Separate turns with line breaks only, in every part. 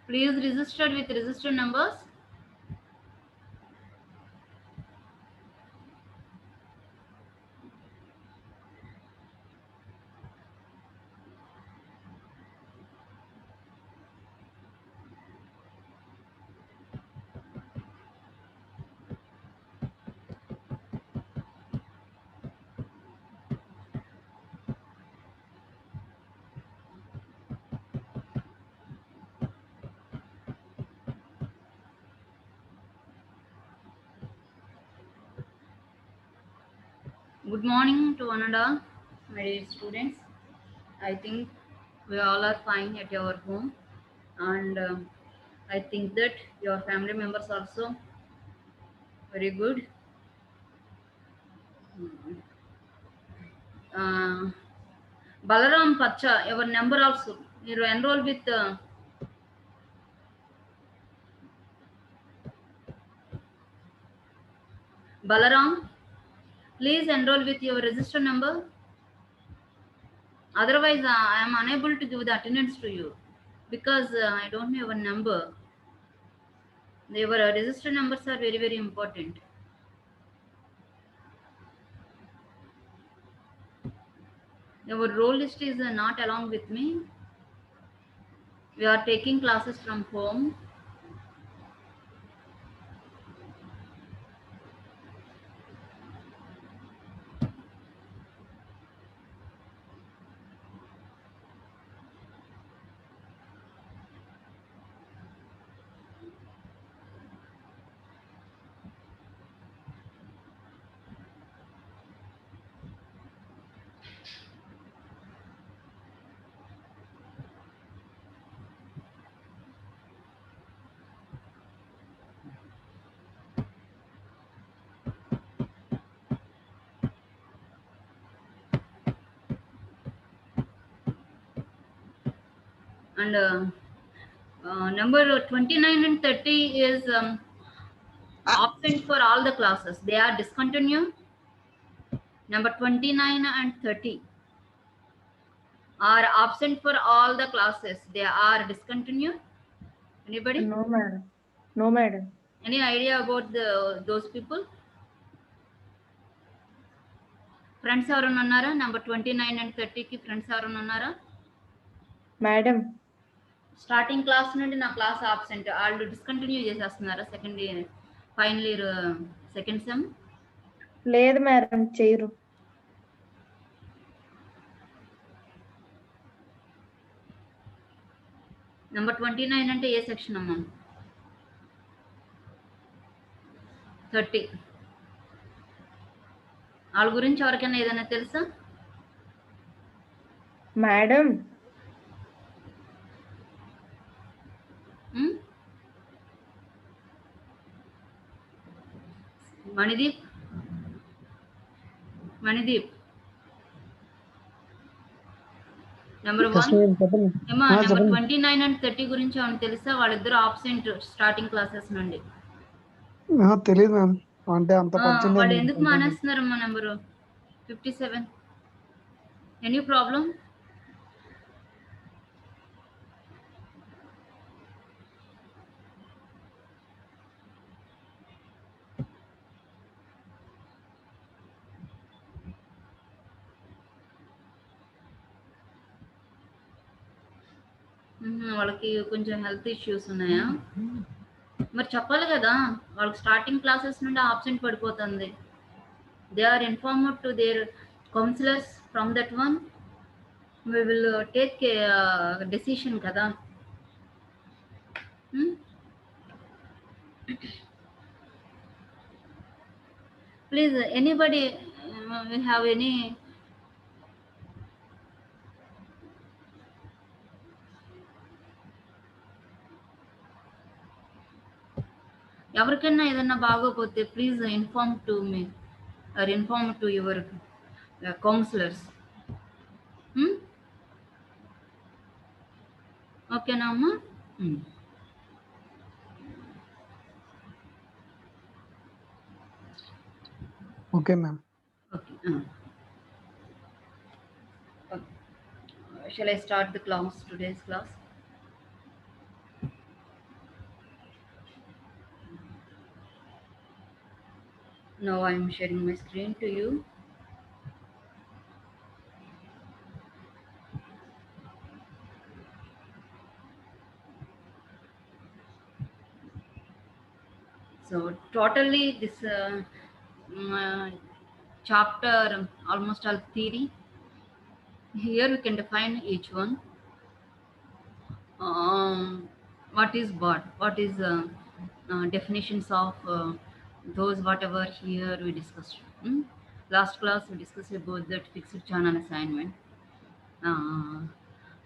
Please register with register numbers. Good morning to one and all, my dear students. I think we all are fine at your home, and I think that your family members also very good. Uh, Balaram Pacha, your number also. You enroll with Balaram. Please enroll with your register number. Otherwise, I am unable to give the attendance to you because I don't have a number. Your register numbers are very, very important. Your roll list is not along with me. We are taking classes from home. And number 29 and 30 is absent for all the classes. They are discontinued. Number 29 and 30 are absent for all the classes. They are discontinued. Anybody?
No, madam. No, madam.
Any idea about those people? Friends ఎవరైనా ఉన్నారా? Number 29 and 30 కి friends ఎవరైనా ఉన్నారా?
Madam.
Starting class నుండి నా class absent వాళ్ళు discontinue చేసేస్తున్నారా second year final year second sem?
లేదు మేడం, చేయరు.
నెంబర్ 29 అంటే ఏ సెక్షన్ అమ్మా? 30. వాళ్ళ గురించి ఎవరికైనా ఏదైనా తెలుసా?
మేడం.
మణిదీప్, మణిదీప్ నెంబర్ 1 ఏమా నెంబర్ 29 అండ్ 30 గురించి ఏమైనా తెలుసా? వాళ్ళిద్దరు ఆబ్సెంట్ స్టార్టింగ్ క్లాసెస్ నుండి.
తెలియదు మ్యామ్, అంటే అంత పరిచయం
వాళ్ళు ఎందుకు మానేస్తున్నారమ్మా? నెంబరు 57. Any problem? వాళ్ళకి కొంచెం హెల్త్ ఇష్యూస్ ఉన్నాయా? మరి చెప్పాలి కదా, వాళ్ళకి స్టార్టింగ్ క్లాసెస్ నుండి ఆబ్సెంట్ పడిపోతుంది. They are informed to their counsellors from that one. we will take a decision kada. Please, anybody will have any ఎవరికైనా ఏదైనా బాగోపోతే please inform to me or inform to your counsellors. ఓకేనా అమ్మా?
Okay ma'am.
Okay. Shall I start the class, today's class? Now I am sharing my screen to you. So totally this chapter almost all theory. Here we can define each one. What is what is definitions of those whatever here we discussed. Last class we discussed about that fixed channel assignment uh,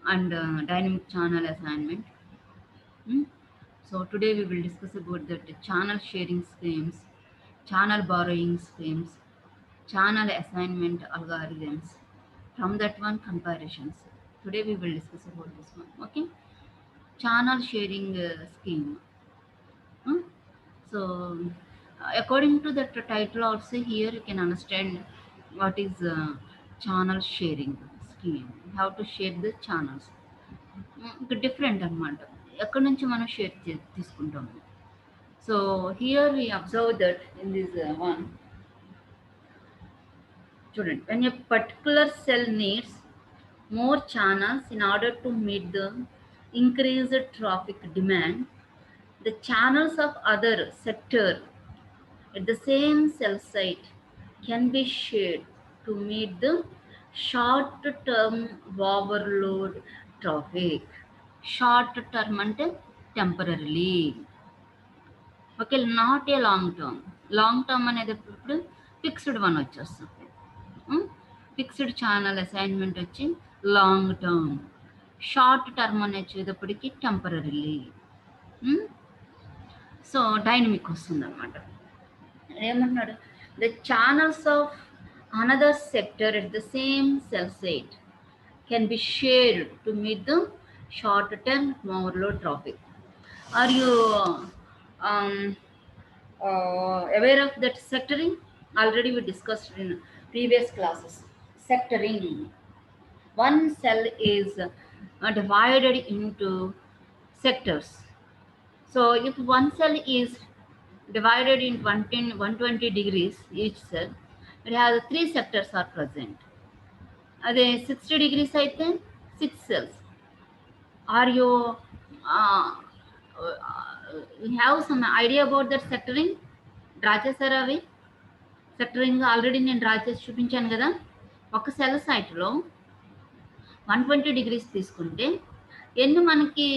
and dynamic channel assignment. Hmm? So today we will discuss about the channel sharing schemes, channel borrowing schemes, channel assignment algorithms. From that one comparisons. Today we will discuss about this one. Okay, channel sharing scheme. Hmm? So according to the title also here you can understand what is channel sharing scheme. How to share the channels. Different అనమాట ఎక్కడి నుంచి మనం share తీసుకుంటాము so here we observe that in this one చూడండి when a particular cell needs more channels in order to meet the increased traffic demand, the channels of other sector at the same cell site can be shared to meet the short term overload traffic. Short term అంటే temporary, okay, not a long term. Long term అనేది ఇప్పుడు fixed one వచ్చేస్తుంది. Fixed channel assignment వచ్చి long term, short term అని వచ్చేటప్పటికి temporary. So dynamic వస్తుంది అనమాట. ఏమంటున్నాడు, the channels of another sector at the same cell site can be shared to meet the short term overload traffic. Are you aware of that sectoring? Already we discussed in previous classes. Sectoring, one cell is divided into sectors. So if one cell is divided in 120 degrees each cell, it has 3 sectors are present. Are 60 degrees అయితే 6 cells. Are you you have some idea about that sectoring? Draw చేశారా అవి? సెక్టరింగ్ already నేను draw చేసి చూపించాను కదా. ఒక cell సైట్లో 120 degrees తీసుకుంటే ఎన్ని మనకి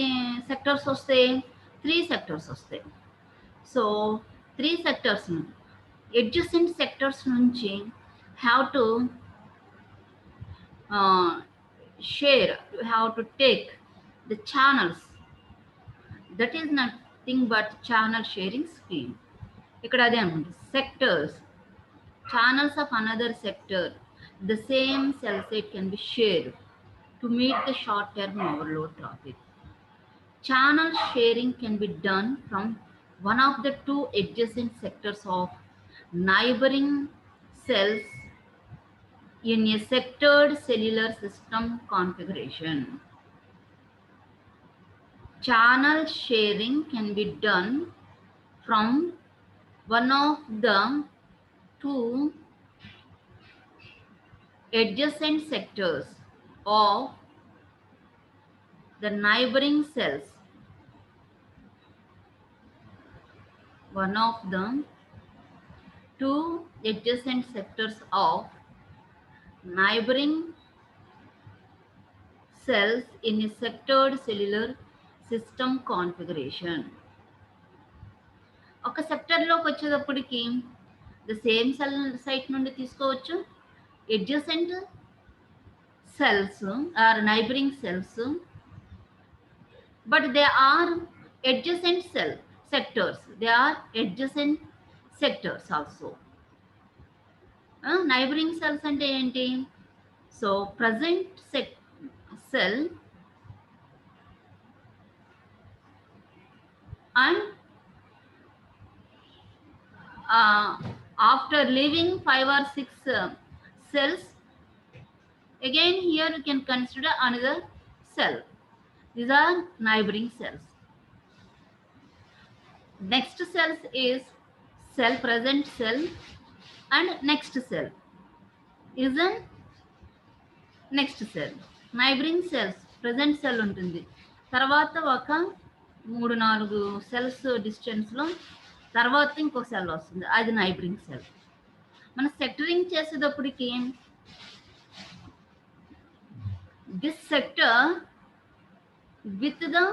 సెక్టర్స్ వస్తాయి? 3 సెక్టర్స్ వస్తాయి. సో 3 సెక్టర్స్ అడ్జసెంట్ సెక్టర్స్ నుంచి have to share, have to take the channels. That is nothing but channel sharing scheme. ఇక్కడ అదే అనమాట, sectors, channels of another sector, the same cell site can be share to meet the short term overload traffic. Channel sharing can be done from one of the 2 adjacent sectors of neighboring cells in a sectored cellular system configuration. Channel sharing can be done from one of the 2 adjacent sectors of the neighboring cells. One of the 2 adjacent sectors of neighboring cells in a sectored cellular system configuration. ఒక సెక్టర్లోకి వచ్చేటప్పటికి the same cell site నుండి తీసుకోవచ్చు, adjacent cells or neighbouring cells, but they are adjacent cell sectors. They are adjacent sectors also. Neighboring cells అంటే ఏంటి? So present cell and after leaving 5 or 6 cells, again here you can consider another cell. These are neighboring cells. Next cells is cell, present cell and next cell is an next cell. Neighboring cells present cell ఉంటుంది, తర్వాత ఒక 3-4 cells డిస్టెన్స్లో తర్వాత ఇంకో cell వస్తుంది, అది neighbouring cell. మనం sectoring చేసేటప్పటికి this sector with the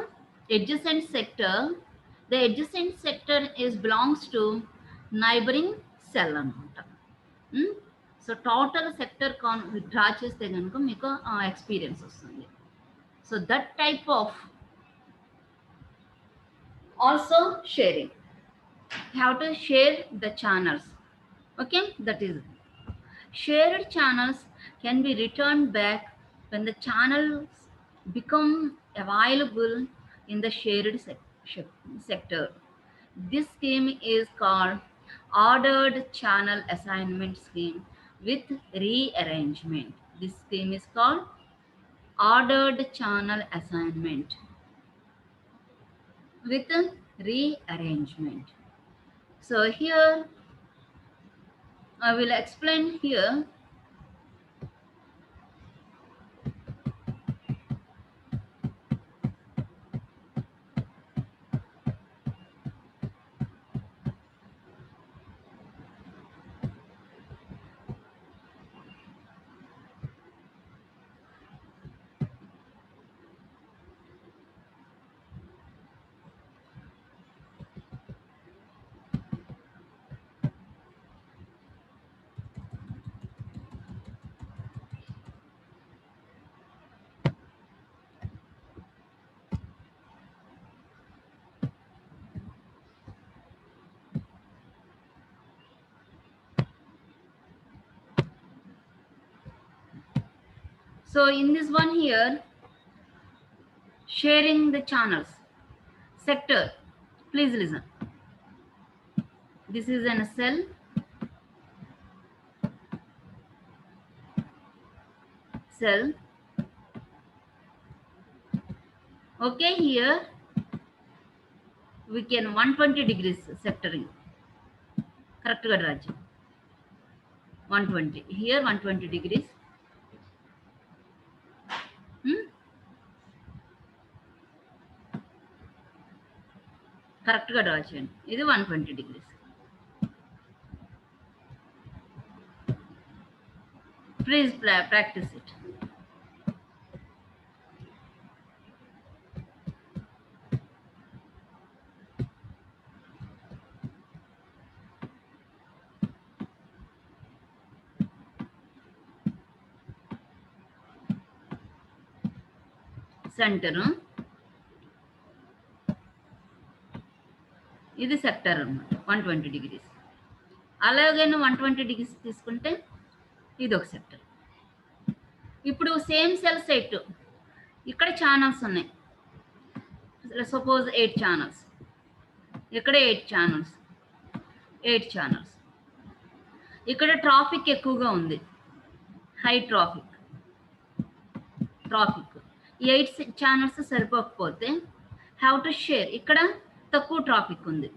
adjacent sector, the adjacent sector is belongs to neighboring cell anamata. So total sector draw చేస్తే కనుక మీకు ఎక్స్పీరియన్స్ వస్తుంది. So that type of also sharing, you have to share the channels. Okay, that is shared channels can be returned back when the channels become available in the shared sector. This scheme is called ordered channel assignment scheme with rearrangement. This scheme is called ordered channel assignment with rearrangement. So here I will explain here. So in this one here, sharing the channels sector, please listen. This is an cell, okay. Here we can 120 degrees sectoring, correct ga Raj, 120 here, 120 degrees. కరెక్ట్గా draw చేయండి, ఇది 120 degrees. Please practice it. Centre, ఇది sector అన్నమాట 120 degrees. అలాగే 120 degrees తీసుకుంటే ఇది ఒక sector. ఇప్పుడు సేమ్ సెల్ సెట్, ఇక్కడ ఛానల్స్ ఉన్నాయి, సపోజ్ 8 ఛానల్స్, ఇక్కడ 8 ఛానల్స్, 8 ఛానల్స్. ఇక్కడ ట్రాఫిక్ ఎక్కువగా ఉంది, హై ట్రాఫిక్. ఈ 8 ఛానల్స్ సరిపోకపోతే హ్యావ్ టు షేర్. ఇక్కడ తక్కువ ట్రాఫిక్ ఉంది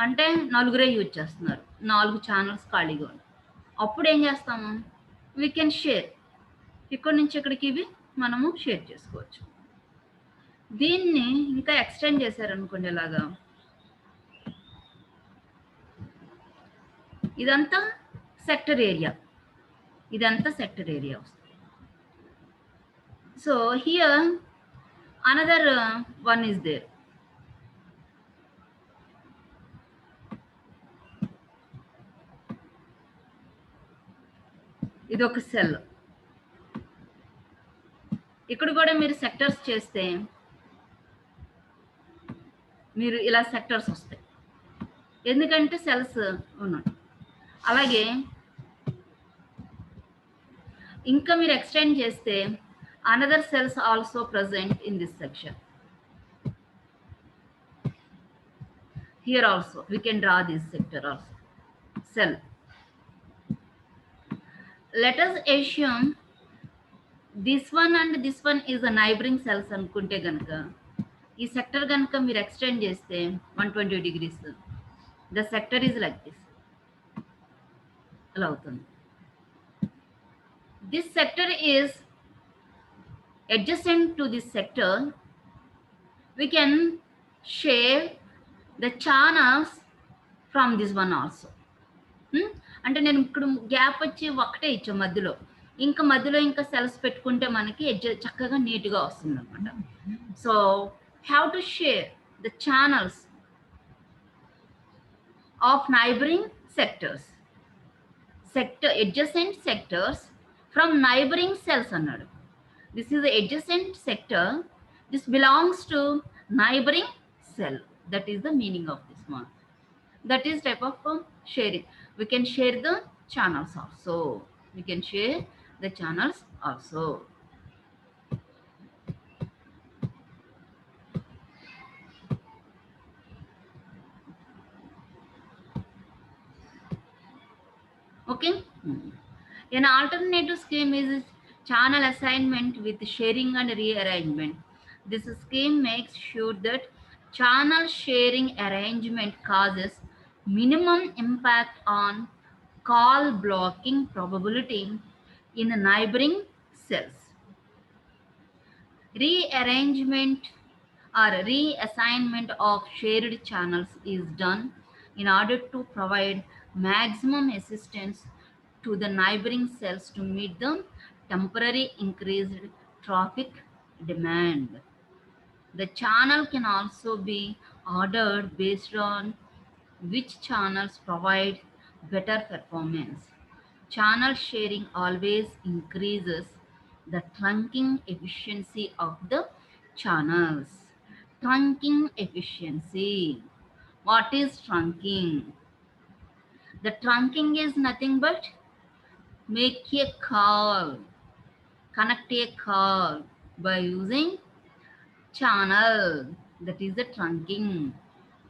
అంటే 4 యూజ్ చేస్తున్నారు, 4 ఛానల్స్ ఖాళీగా ఉంది. అప్పుడు ఏం చేస్తాము, వీ కెన్ షేర్. ఇక్కడ నుంచి ఇక్కడికి ఇవి మనము షేర్ చేసుకోవచ్చు. దీన్ని ఇంకా ఎక్స్టెండ్ చేశారనుకోండి, ఇలాగా ఇదంతా సెక్టర్ ఏరియా, ఇదంతా సెక్టర్ ఏరియా వస్తుంది. So here another one is there. ఇది ఒక సెల్. ఇక్కడ కూడా మీరు సెక్టర్స్ చేస్తే మీరు ఇలా సెక్టర్స్ వస్తాయి, ఎందుకంటే సెల్స్ ఉన్నాయి. అలాగే ఇంకా మీరు ఎక్స్టెండ్ చేస్తే another cells also present in this section. Here also we can draw this sector also, cell. Let us assume this one and this one is a neighboring cells anukunte ganaka ee sector ganaka meer extend cheste 120 degrees, the sector is like this. అలా అవుతుంది. This sector is adjacent to this sector. We can share the channels from this one also. అంటే నేను ఇక్కడ gap వచ్చి ఒకటే ఇచ్చాం మధ్యలో, ఇంకా మధ్యలో ఇంకా సెల్స్ పెట్టుకుంటే మనకి చక్కగా నీట్గా వస్తుంది అనమాట. So have to share the channels of neighbouring sectors, adjacent sectors from neighboring cells అన్నాడు. This is the adjacent sector. This belongs to neighboring cell. That is the meaning of this one. That is type of sharing. We can share the channels also. We can share the channels also. Okay. An alternative scheme is channel assignment with sharing and rearrangement. This scheme makes sure that channel sharing arrangement causes minimum impact on call blocking probability in neighboring cells. Rearrangement or reassignment of shared channels is done in order to provide maximum assistance to the neighboring cells to meet the temporary increased traffic demand. The channel can also be ordered based on which channels provide better performance. Channel sharing always increases the trunking efficiency of the channels. Trunking efficiency. What is trunking? The trunking is nothing but make a call, connect a call by using channel. That is the trunking.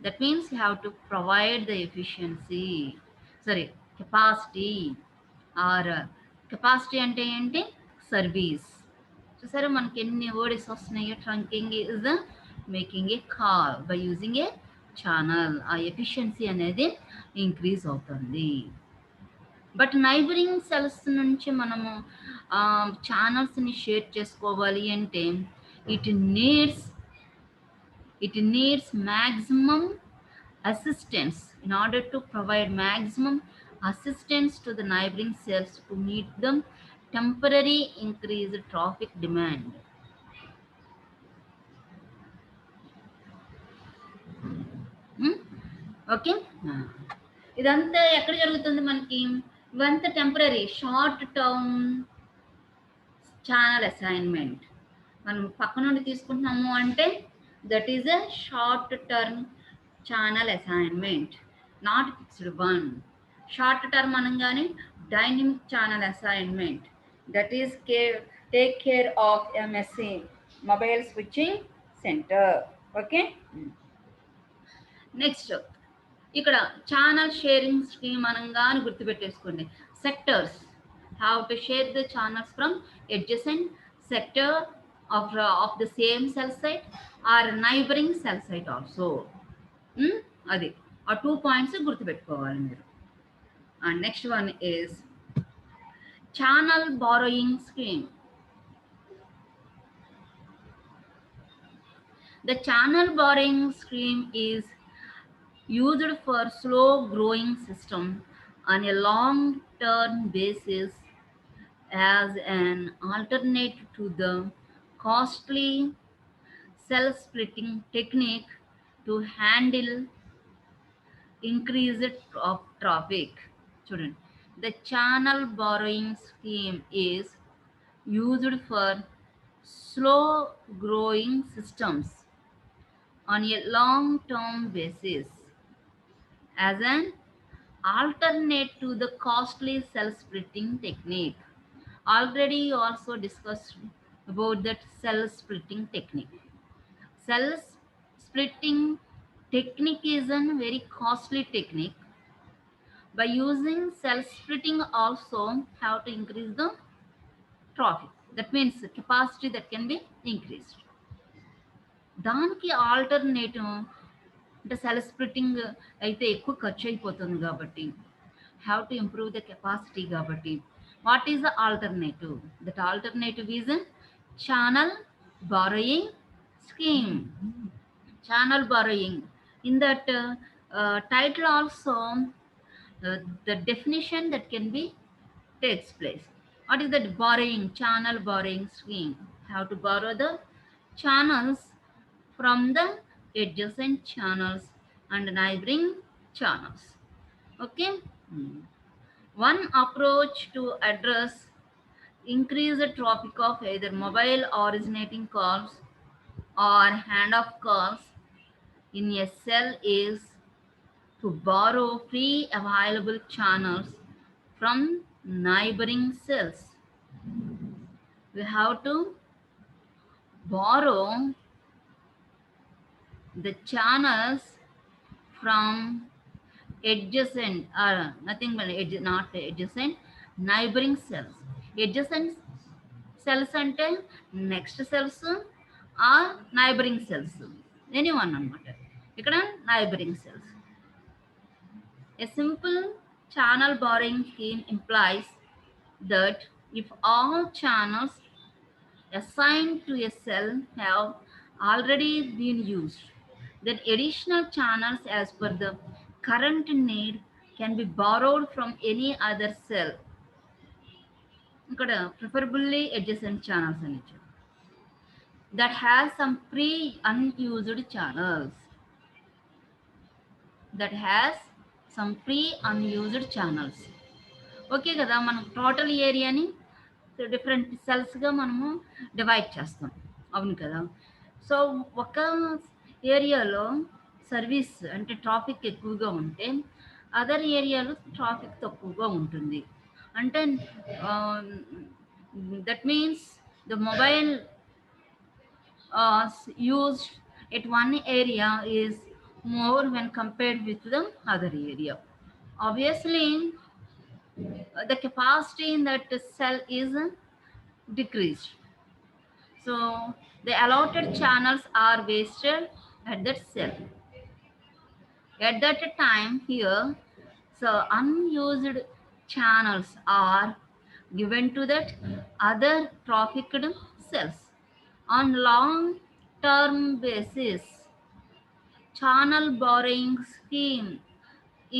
That means you have to provide the efficiency, capacity, or capacity ante enti service. చూసారా మనకి ఎన్ని words వస్తున్నాయో. Trunking is the making a call by using a channel. ఆ efficiency అనేది increase అవుతుంది. But neighbouring cells నుంచి మనము ఛానల్స్ని share చేసుకోవాలి అంటే it needs maximum assistance. In order to provide maximum assistance to the neighboring cells to meet the temporary increased traffic demand. Okay, ఇదంతా ఎక్కడ జరుగుతుంది మనకి? ఇవంతా temporary short term channel assignment. మనం పక్క నుండి తీసుకుంటున్నాము అంటే that is a short term channel assignment, not fixed one. Short term అనగానే dynamic channel assignment, that is take care of MSC mobile switching centre. Okay, next ఇక్కడ channel sharing scheme అనగానే గుర్తుపెట్టేసుకోండి. Sectors have to share the channels from adjacent sector of the same cell site or neighboring cell site also. అది ఆ 2 points గుర్తుపెట్టుకోవాలి మీరు. And next one is channel borrowing scheme. The channel borrowing scheme is used for slow growing system on a long term basis as an alternate to the costly cell splitting technique to handle increased traffic. Student, the channel borrowing scheme is used for slow growing systems on a long term basis as an alternate to the costly cell splitting technique. Already you also discussed about that cell splitting technique. Cell splitting technique is a very costly technique. By using cell splitting also have to increase the traffic. That means capacity that can be increased. దానికి alternative అంటే cell splitting అయితే ఎక్కువ ఖర్చు అయిపోతుంది కాబట్టి have to improve the capacity కాబట్టి. What is the alternative? That alternative is a channel borrowing scheme. Channel borrowing. In that title also, the definition that can be takes place. What is that borrowing? Channel borrowing scheme. How to borrow the channels from the adjacent channels and neighboring channels. Okay. One approach to address increased traffic of either mobile originating calls or handoff calls in a cell is to borrow free available channels from neighboring cells. We have to borrow the channels from adjacent or nothing but not adjacent, neighboring cells. Adjacent cells అంటే next cells or neighbouring cells any one అనమాట. ఇక్కడ neighbouring cells. A simple channel borrowing scheme implies that if all channels assigned to a cell have already been used, then additional channels as per the current need can be borrowed from any other cell. ఇక్కడ preferably adjacent channels అని ఇచ్చారు. That has some pre-unused channels. That has some pre-unused channels. Okay కదా, మనం total ఏరియాని different సెల్స్గా మనము divide చేస్తాం, అవును కదా. సో ఒక ఏరియాలో సర్వీస్ అంటే ట్రాఫిక్ ఎక్కువగా ఉంటే అదర్ ఏరియాలో ట్రాఫిక్ తక్కువగా ఉంటుంది. అంటే that means the mobile used at one area is more when compared with the other area. Obviously, the capacity in that cell is decreased. So the allotted channels are wasted at that cell. At that time here, so unused channels are given to that other trafficked cells. On long-term basis, channel borrowing scheme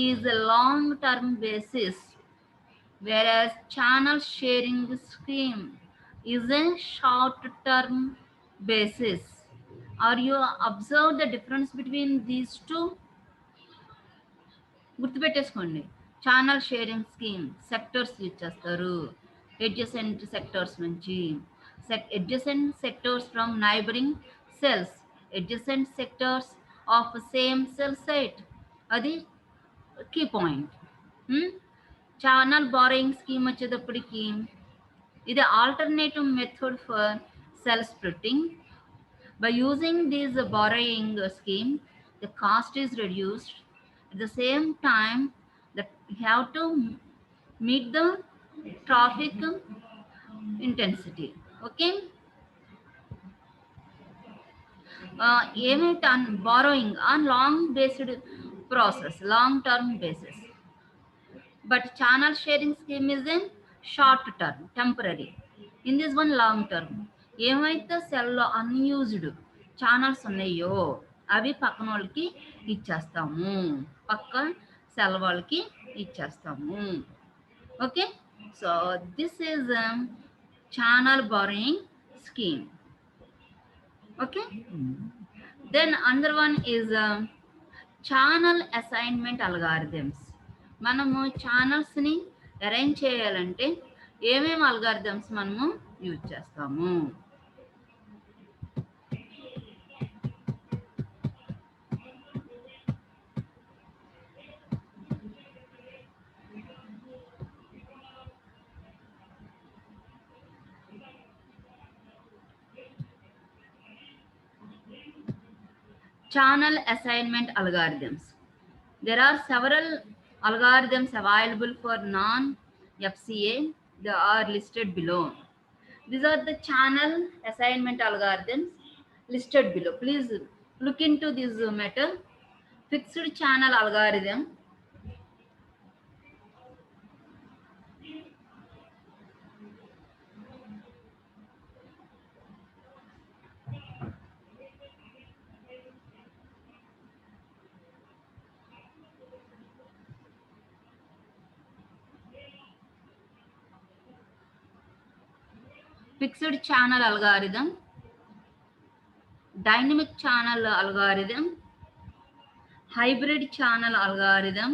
is a long-term basis, whereas channel sharing scheme is a short-term basis. Are you observe the difference between these two? గుర్తుపెట్టేసుకోండి. Channel sharing scheme sectors use చేస్తారు, adjacent sectors నుంచి. Adjacent sectors from neighboring cells, adjacent sectors of same cell site. అది key point. Channel borrowing scheme వచ్చేటప్పటికి ఇది alternative method for cell splitting. By using this borrowing scheme, the cost is reduced. At the same time, that you have to meet the traffic intensity. Okay. ఏమైతే borrowing on long based process, long term basis, but channel sharing scheme is in short term, temporary. In this one long term, ఏమైతే సెల్లో unused channels ఉన్నాయో అవి పక్కన వాళ్ళకి ఇచ్చేస్తాము, పక్క cell వాళ్ళకి ఇచ్చేస్తాము. Okay, so this is channel borrowing scheme. Okay. Then another one is channel assignment algorithms. మనము ఛానల్స్ ని అరేంజ్ చేయాలంటే ఏమేమి అల్గారిథమ్స్ మనము యూజ్ చేస్తాము? Channel assignment algorithms. There are several algorithms available for non-FCA. They are listed below. These are the channel assignment algorithms listed below. Please look into this matter. Fixed channel algorithm. Fixed channel algorithm, dynamic channel algorithm, hybrid channel algorithm,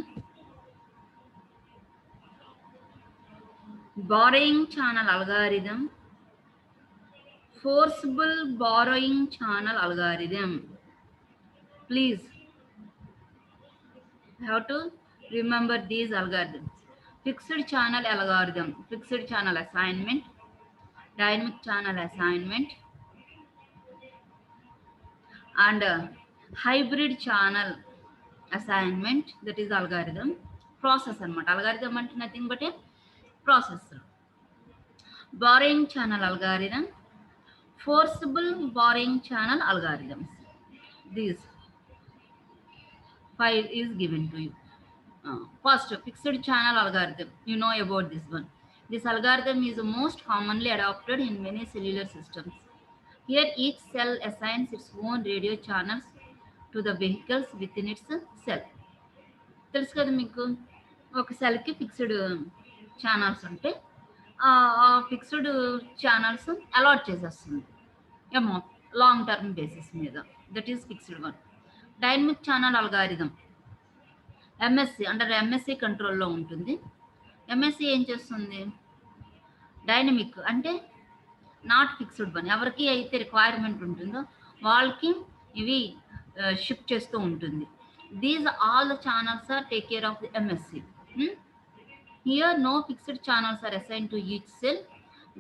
borrowing channel algorithm, forcible borrowing channel algorithm. Please have to remember these algorithms. Fixed channel algorithm, fixed channel assignment, dynamic channel assignment, and hybrid channel assignment, that is algorithm. Process anamata. Algorithm ante nothing but a processor. Borrowing channel algorithm, forcible borrowing channel algorithms. These 5 is given to you. First, fixed channel algorithm. You know about this one. This algorithm is most commonly adopted in many cellular systems. Here, each cell assigns its own radio channels to the vehicles within its cell. తెలుసు కదా మీకు, ఒక సెల్కి fixed channels ఉంటే ఆ fixed channels allot చేసేస్తుంది ఏమో long term basis మీద. That is fixed one. Dynamic channel algorithm MSc under MSc కంట్రోల్లో ఉంటుంది. ఎంఎస్సి ఏం చేస్తుంది? డైనమిక్ అంటే నాట్ ఫిక్స్డ్ వన్. ఎవరికి అయితే రిక్వైర్మెంట్ ఉంటుందో వాళ్ళకి ఇవి షిఫ్ట్ చేస్తూ ఉంటుంది. These all the channels are take care of the MSC. Here no fixed channels are assigned to each cell.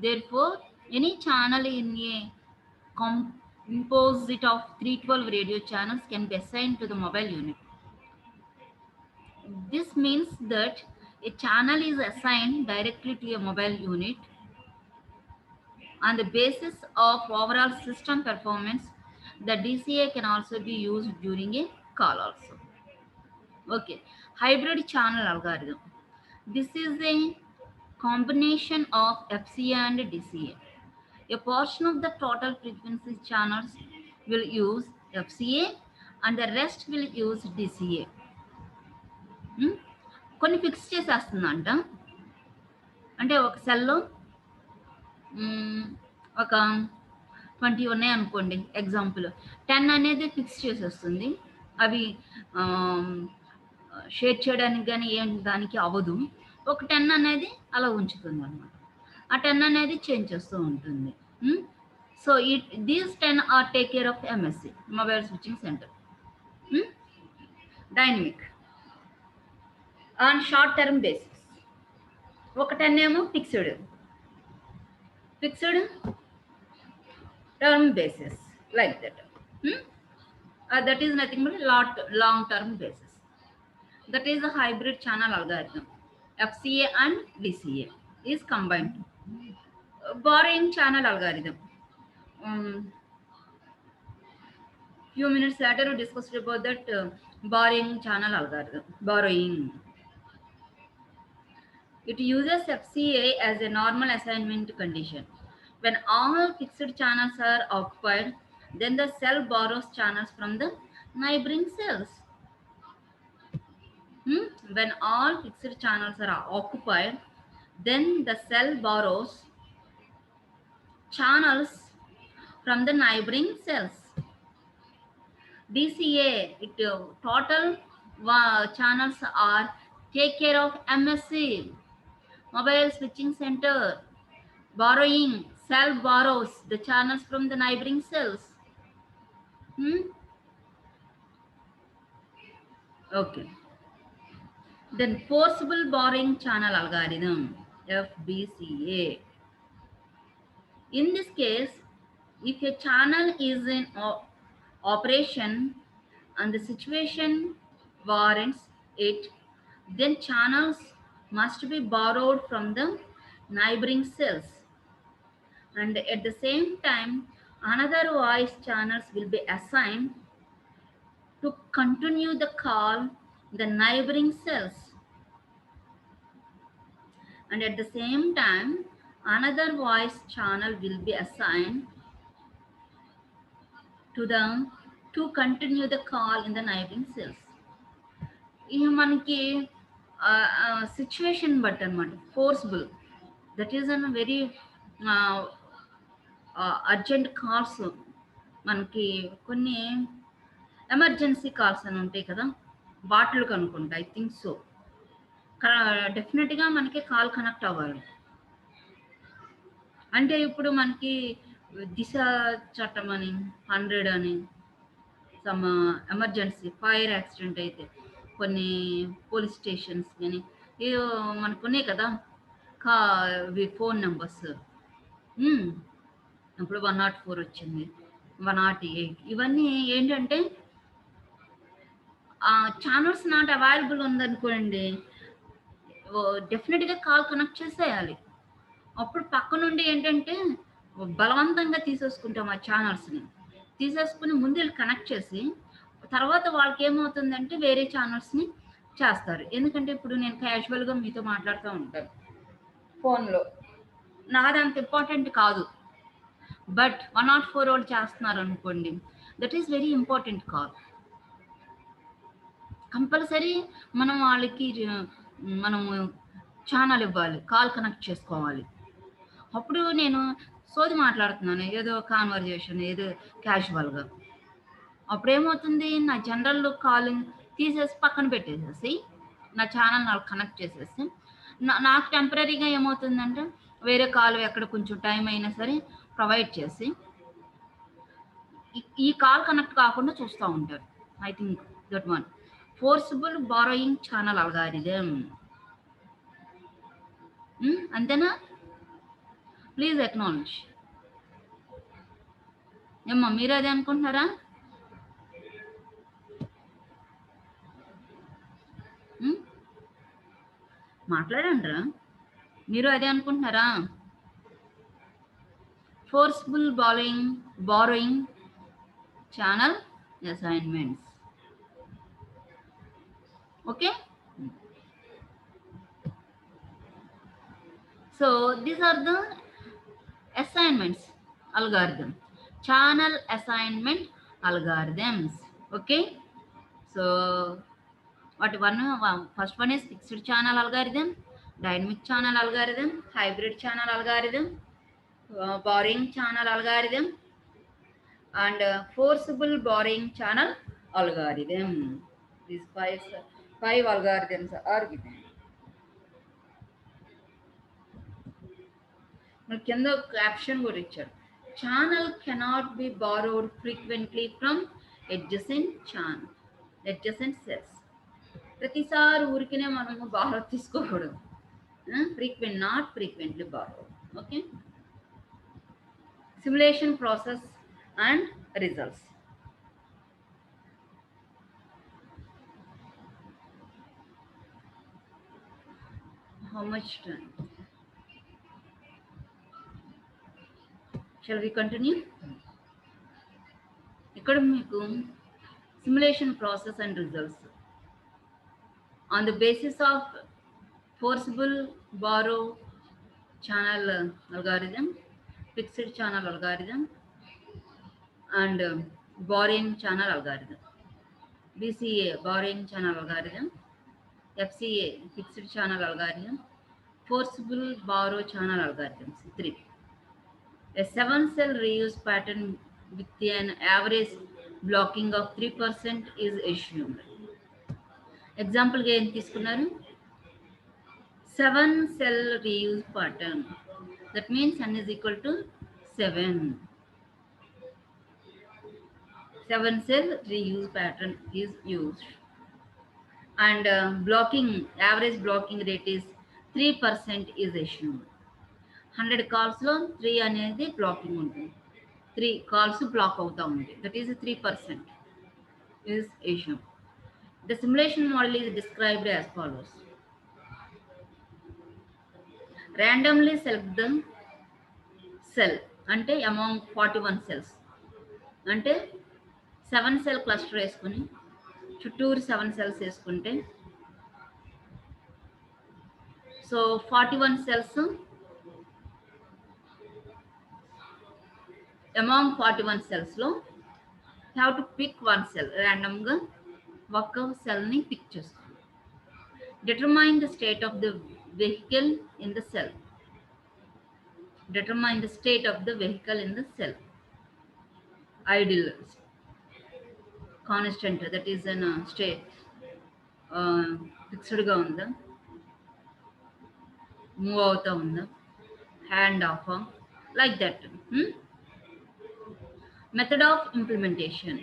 Therefore, any channel in a composite of 312 radio channels can be assigned to the mobile unit. This means that a channel is assigned directly to a mobile unit on the basis of overall system performance. The DCA can also be used during a call also. Okay, hybrid channel algorithm. This is a combination of FCA and DCA. A portion of the total frequency channels will use FCA and the rest will use DCA. కొన్ని fix చేసేస్తుందంట. అంటే ఒక సెల్లో ఒక 20 ఉన్నాయి అనుకోండి, example 10 అనేది fix చేసేస్తుంది. అవి షేర్ చేయడానికి కానీ ఏం దానికి అవ్వదు. ఒక 10 అనేది అలా ఉంచుతుంది అనమాట. ఆ 10 అనేది చేంజ్ చేస్తూ ఉంటుంది. So these 10 are take care of MSC, mobile switching centre. Dynamic on short term basis. ఒక 10 ఏమో fixed term basis like that. That is nothing but long term basis. That is a hybrid channel algorithm. FCA and DCA is combined. Borrowing channel algorithm. Few minutes later we discussed about that borrowing channel algorithm. Borrowing. It uses FCA as a normal assignment condition. When all fixed channels are occupied, then the cell borrows channels from the neighboring cells. When all fixed channels are occupied, then the cell borrows channels from the neighboring cells. DCA, total channels are take care of MSC, mobile switching center. Borrowing, cell borrows the channels from the neighboring cells. Okay. Then forcible borrowing channel algorithm, FBCA. In this case, if a channel is in operation and the situation warrants it, then channels must be borrowed from the neighboring cells. And at the same time, another voice channels will be assigned to continue the call the neighboring cells. And at the same time, another voice channel will be assigned to continue the call in the neighboring cells. ఇక మనకి situation బట్టి అనమాట. Forcible, that is an very urgent calls, మనకి కొన్ని emergency calls అని ఉంటాయి కదా, వాటికి అనుకుంటా, ఐ థింక్ సో. డెఫినెట్గా మనకి కాల్ కనెక్ట్ అవ్వాలి. అంటే ఇప్పుడు మనకి దిశ చట్టం అని 100 అని సమ్ ఎమర్జెన్సీ ఫైర్ యాక్సిడెంట్ అయితే కొన్ని పోలీస్ స్టేషన్స్ కానీ ఏదో మనకు ఉన్నాయి కదా ఫోన్ నెంబర్స్. ఇప్పుడు 104 వచ్చింది, 108, ఇవన్నీ ఏంటంటే ఛానల్స్ నాట్ అవైలబుల్ ఉందనుకోండి, డెఫినెట్గా కాల్ కనెక్ట్ చేసేయాలి. అప్పుడు పక్క నుండి ఏంటంటే బలవంతంగా తీసేసుకుంటాం ఆ ఛానల్స్ని, తీసేసుకుని ముందు కనెక్ట్ చేసి తర్వాత వాళ్ళకి ఏమవుతుందంటే వేరే ఛానల్స్ని చేస్తారు. ఎందుకంటే ఇప్పుడు నేను క్యాజువల్గా మీతో మాట్లాడుతూ ఉంటాను ఫోన్లో, నాది అంత ఇంపార్టెంట్ కాదు, బట్ 104 వాళ్ళు చేస్తున్నారు అనుకోండి, that is very important call. Compulsory మనం వాళ్ళకి మనము ఛానల్ ఇవ్వాలి, కాల్ కనెక్ట్ చేసుకోవాలి. అప్పుడు నేను సోది మాట్లాడుతున్నాను, ఏదో కాన్వర్జేషన్, ఏదో క్యాజువల్గా, అప్పుడు ఏమవుతుంది, నా జనరల్ కాలింగ్ తీసేసి పక్కన పెట్టేసేసి నా ఛానల్ నాకు కనెక్ట్ చేసేసి నాకు టెంపరీగా ఏమవుతుందంటే వేరే కాల్ ఎక్కడ కొంచెం టైం అయినా సరే ప్రొవైడ్ చేసి ఈ కాల్ కనెక్ట్ కాకుండా చూస్తూ ఉంటారు. I think that one forcible borrowing channel algorithm. అంతేనా? Please acknowledge. ఏమ్మా మీరు అదే అనుకుంటున్నారా? మాట్లాడండి, మీరు అదే అనుకుంటున్నారా? Forceful borrowing channel assignments. Okay, so these are the assignments algorithm, channel assignment algorithms. Okay, so first one is fixed channel algorithm, dynamic channel algorithm, hybrid channel algorithm, borrowing channel algorithm, and forcible borrowing channel algorithm. These five algorithms are given. కింద caption కూడా ఇచ్చారు, channel cannot be borrowed frequently from adjacent cells. ప్రతిసారి ఊరికినే మనము borrow తీసుకోకూడదు, not frequently borrow. Okay, simulation process and results. How much time? Shall we continue? ఇక్కడ మీకు simulation process and results on the basis of forcible borrow channel algorithm, fixed channel algorithm, and borrowing channel algorithm. BCA borrowing channel algorithm, FCA fixed channel algorithm, forcible borrow channel algorithms. 3. A 7-cell reuse pattern with an average blocking of 3% is assumed. Example ga em తీసుకున్నారు, 7-cell reuse pattern. That means n is equal to 7. 7-cell reuse pattern is used, and average blocking rate is 3% is assumed. 100 కాల్స్లో 3 అనేది blocking ఉంటుంది, 3 calls black అవుతూ ఉంటాయి. That is 3% is assumed. The simulation model is described as follows. Randomly select the cell అంటే among 41 cells, అంటే 7 cell cluster వేసుకుని చుట్టూరు 7 cells వేసుకుంటే, so 41 cells, among 41 cells లో have to pick one cell, randomగా ఒక సెల్ని pick చేసుకోండి. Determine the state of the vehicle in the cell. determine the state of the vehicle in the cell. Idle constant, that is an state fixed గా ఉందా, move అవుతా ఉందా, hand of, like that. Method of implementation.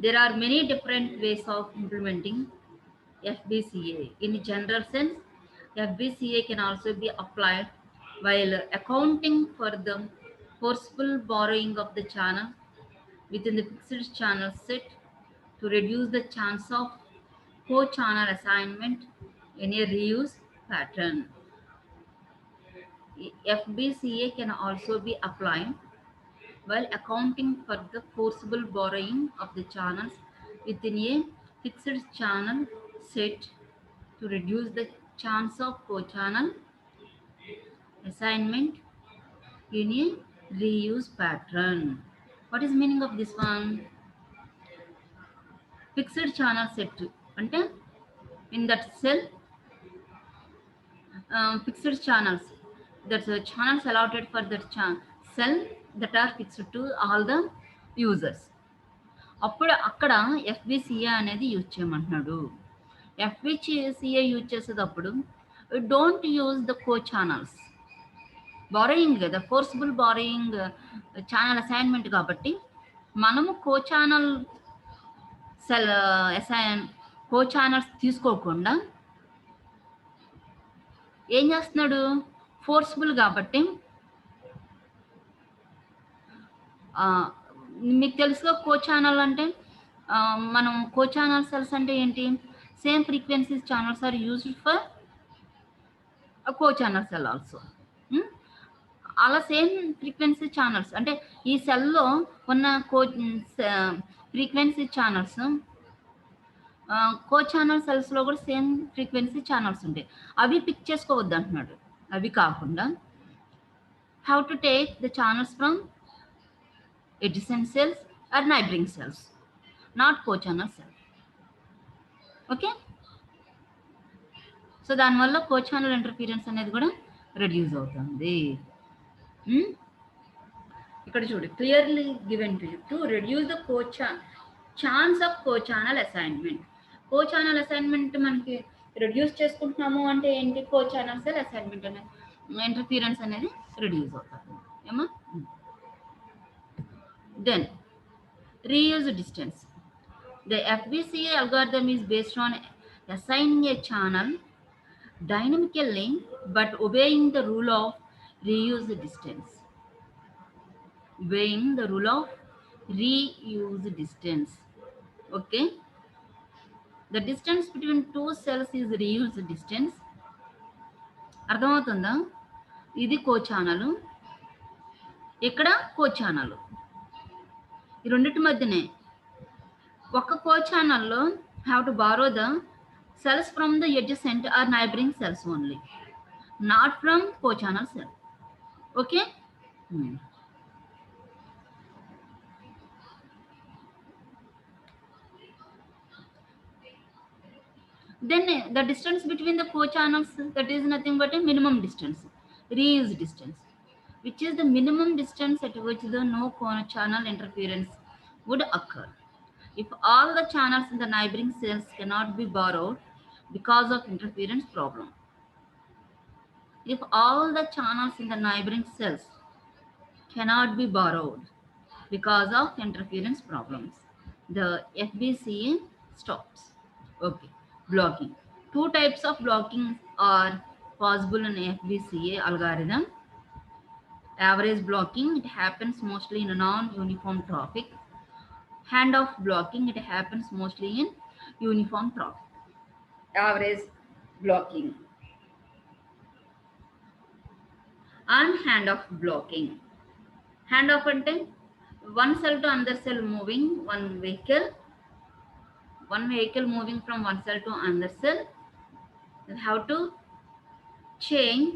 There are many different ways of implementing FBCA. In general sense, FBCA can also be applied while accounting for the forceful borrowing of the channel within the fixed channel set to reduce the chance of co-channel assignment in a reuse pattern. FBCA can also be applied while accounting for the forcible borrowing of the channels within a fixed channel set to reduce the chance of co-channel assignment in a reuse pattern. What is meaning of this one? Fixed channel set ante in that cell fixed channels, that's channels allotted for that cell that are fixed to all the users. అప్పుడు అక్కడ ఎఫ్బిసిఏ అనేది use చేయమంటున్నాడు. ఎఫ్బిసిఏ use చేసేటప్పుడు don't use the co channels. Borrowing కదా, forcible borrowing channel assignment కాబట్టి మనము కో channel cell కో channels తీసుకోకుండా ఏం చేస్తున్నాడు, ఫోర్స్ఫుల్ కాబట్టి మీకు తెలుసుగా కో ఛానల్ అంటే మనం కో ఛానల్ సెల్స్ అంటే ఏంటి, same frequencies channels are used for co channel cell also. అలా సేమ్ ఫ్రీక్వెన్సీ ఛానల్స్ అంటే ఈ సెల్లో ఉన్న ఫ్రీక్వెన్సీ ఛానల్స్ కో ఛానల్ సెల్స్లో కూడా సేమ్ ఫ్రీక్వెన్సీ ఛానల్స్ ఉంటాయి, అవి పిక్ చేసుకోవద్దు అంటున్నాడు. అవి కాకుండా how to take the channels from adjacent cells or neighboring cells, not co-channel cell. Okay, so దానివల్ల co-channel ఇంటర్ఫీరెన్స్ అనేది కూడా రెడ్యూస్ అవుతుంది. ఇక్కడ చూడు, clearly given to you to reduce the chance of co-channel assignment. co-channel assignment మనకి reduce చేసుకుంటున్నాము అంటే ఏంటి, co-channel cell అసైన్మెంట్ అనేది ఇంటర్ఫీరెన్స్ అనేది రెడ్యూస్ అవుతుంది ఏమో. Then, reuse distance. The FBCA algorithm is based on assigning a channel dynamically but obeying the rule of reuse distance. Obeying the rule of reuse distance. Okay? The distance between two cells is reuse distance. అర్థమవుతుందా? ఇది కో channel, ఇక్కడ కో channel. ఈ రెండింటి మధ్యనే ఒక co ఛానల్లో have to borrow the cells from the adjacent or neighbouring cells only, not from co channel cell. Okay, then the distance between the co-channels, that is nothing but a minimum distance, reuse distance, which is the minimum distance at which the no co-channel interference would occur. If all the channels in the neighboring cells cannot be borrowed because of interference problem. If all the channels in the neighboring cells cannot be borrowed because of interference problems, the FBCA stops. Okay, blocking. Two types of blocking are possible in FBCA algorithm. Average blocking, it happens mostly in a non-uniform traffic. Handoff blocking, it happens mostly in uniform traffic. Average blocking and handoff blocking. Handoff ante one cell to another cell moving, one vehicle moving from one cell to another cell. You have to change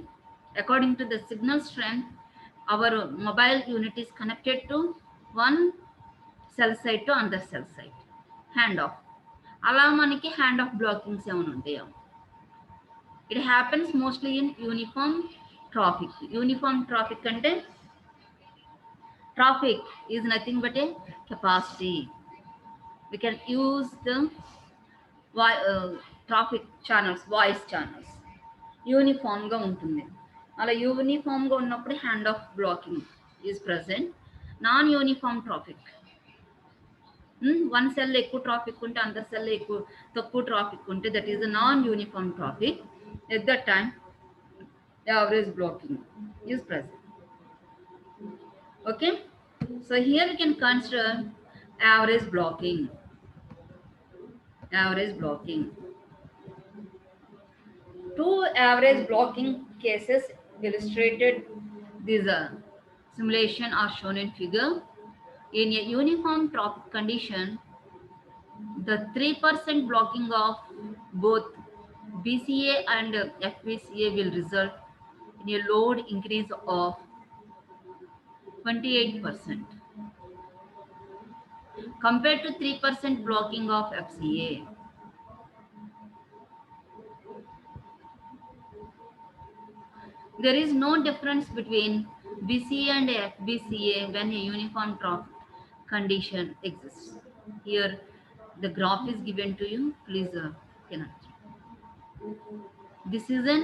according to the signal strength. Our mobile unit is connected to one cell site to another cell site. Handoff. అలా మనకి hand of blockings ఏమైనా ఉంటాయో. It happens mostly in uniform traffic. Uniform traffic ante traffic is nothing but a capacity. We can use the traffic channels, voice channels. యూనిఫామ్గా ఉంటుంది. అలా యూనిఫామ్గా ఉన్నప్పుడు hand off blocking is present. Non uniform traffic, one cell ఎక్కువ traffic ఉంటే అందరి cell ఎక్కువ తక్కువ traffic ఉంటే that is a non uniform traffic. At that time average blocking is present. Okay, so here we can consider average blocking. Average blocking. Two average blocking cases illustrated. These simulation are shown in figure. In a uniform traffic condition, the 3% blocking of both BCA and FBCA will result in a load increase of 28% compared to 3% blocking of FCA. There is no difference between BCA and FBCA when a uniform traffic condition exists. Here the graph is given to you. Please cannot. This is an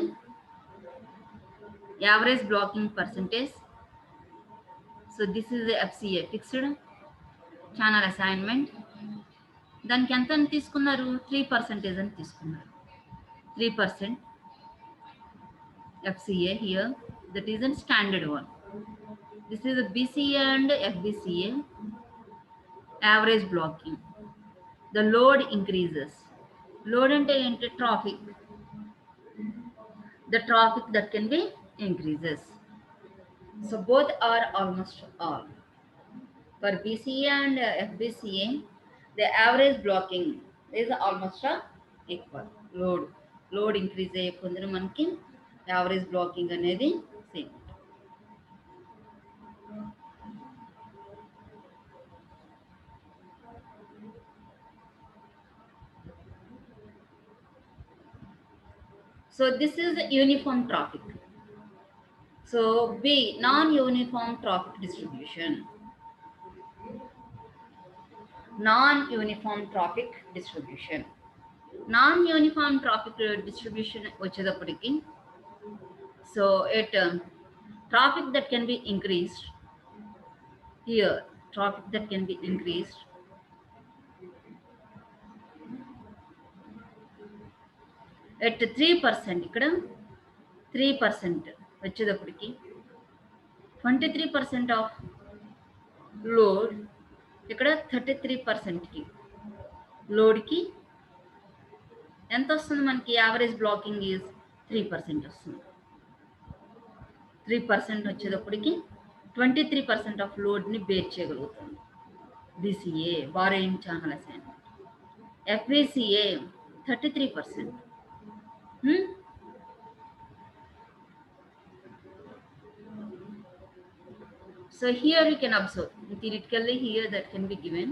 average blocking percentage. So this is the FCA, fixed channel assignment. దానికి ఎంత అని తీసుకున్నారు? 3% అని తీసుకున్నారు. 3% FCA here, that is a standard one. This is a BCA and FBCA average blocking. The load increases. Load into traffic. The traffic that can be increases. So both are almost all. For BCA and FBCA, the average blocking is almost equal. Load increase ayyakondir manaki average blocking anedi same. So this is uniform traffic. So B, non-uniform traffic distribution. Non-uniform traffic distribution. Non-uniform traffic distribution వచ్చేటప్పటికి, so it traffic that can be increased here, traffic that can be increased at 3%. ఇక్కడ 3% వచ్చేటప్పటికి 23% of load, ఇక్కడ 33%కి లోడ్కి ఎంత వస్తుంది మనకి? Average blocking is 3% వస్తుంది. 3% వచ్చేటప్పటికి 23% of లోడ్ని బేర్ చేయగలుగుతుంది. BCA, borrowing channel assignment. FBCA 33%. So here we can observe theoretically here that can be given.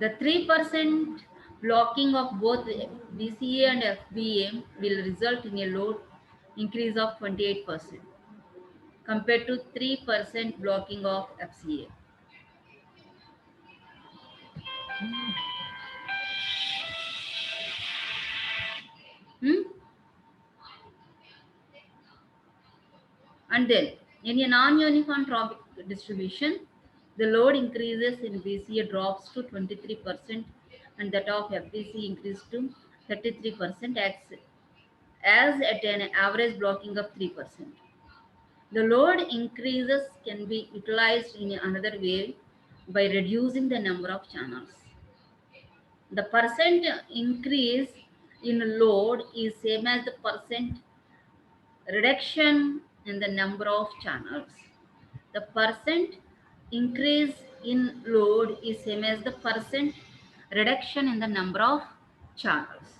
The 3% blocking of both BCA and FBA will result in a load increase of 28% compared to 3% blocking of FCA. And then in a non-uniform traffic distribution, the load increases in BCA drops to 23% and that of FBC increases to 33% as at an average blocking of 3%. The load increases can be utilized in another way by reducing the number of channels. The percent increase in load is same as the percent reduction in the number of channels. The percent increase in load is same as the percent reduction in the number of channels.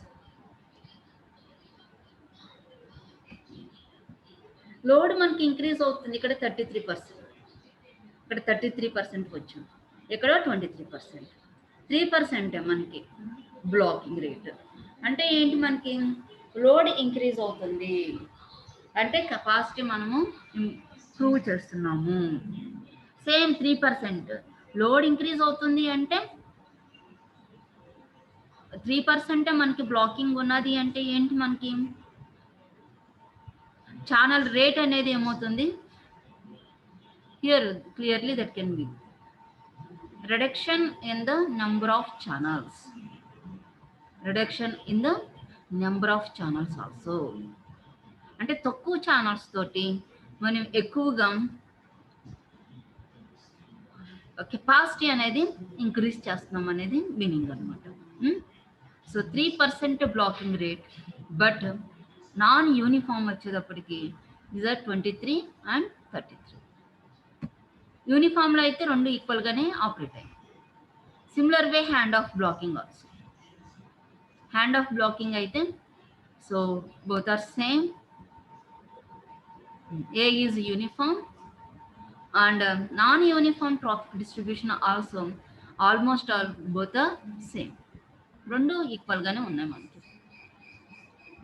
Load మనకి increase అవుతుంది. ఇక్కడ 33%, ఇక్కడ 33% వచ్చింది, ఇక్కడ 23%. 3% మనకి blocking rate. అంటే ఏంటి? మనకి లోడ్ ఇంక్రీజ్ అవుతుంది అంటే కెపాసిటీ మనము ఇంప్రూవ్ చేస్తున్నాము. సేమ్ 3% లోడ్ ఇంక్రీజ్ అవుతుంది అంటే 3% మనకి బ్లాకింగ్ ఉన్నది అంటే ఏంటి, మనకి ఛానల్ రేట్ అనేది ఏమవుతుంది, here clearly that can be reduction in the number of channels, reduction in the number of channels also. అంటే తక్కువ ఛానల్స్ తోటి మనం ఎక్కువగా కెపాసిటీ అనేది ఇంక్రీజ్ చేస్తున్నాం అనేది మీనింగ్ అనమాట. So 3% blocking rate, but non uniform వచ్చేటప్పటికి ఇస్ 23 and 33. యూనిఫామ్లో అయితే రెండు ఈక్వల్గానే ఆపరేట్ అయ్యాయి. Similar way hand off blocking also. Hand off blocking అయితే so both are same. A is uniform and non-uniform profit distribution also almost all both are same. రెండు equal గానే ఉన్నాయి మనకి.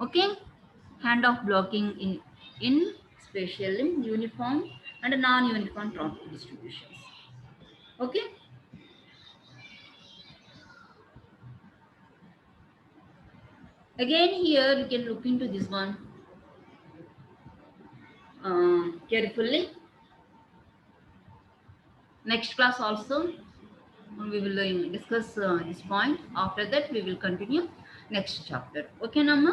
Okay, hand off blocking in specially uniform and non uniform profit distributions. Okay, again here you can look into this one carefully. Next class also we will discuss this point. After that we will continue next chapter. Okay Namma?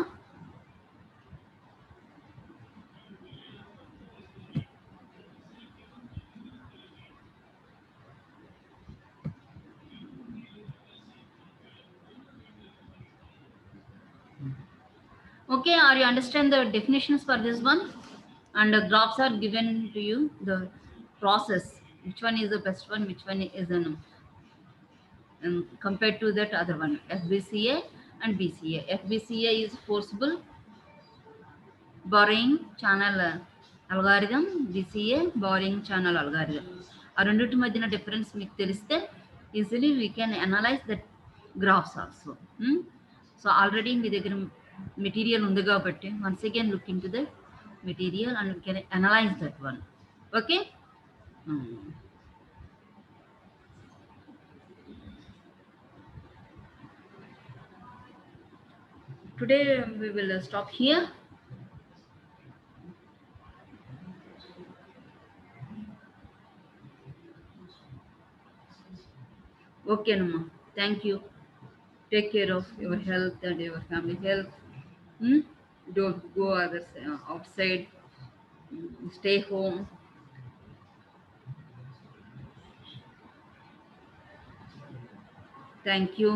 Okay, are you understand the definitions for this one? And the graphs are given to you, the process, which one is the best one, which one is an compared to that other one, FBCA and BCA. FBCA is forcible borrowing channel algorithm, BCA borrowing channel algorithm. ఆ రెండిటి మధ్యన difference మీకు తెలిస్తే easily we can analyse that graphs also. So already మీ దగ్గర material ఉంది కాబట్టి once again look into that material and we can analyze that one. Okay. Today we will stop here. Okay Nama, thank you. Take care of your health and your family health. Don't go outside. Stay home. Thank you.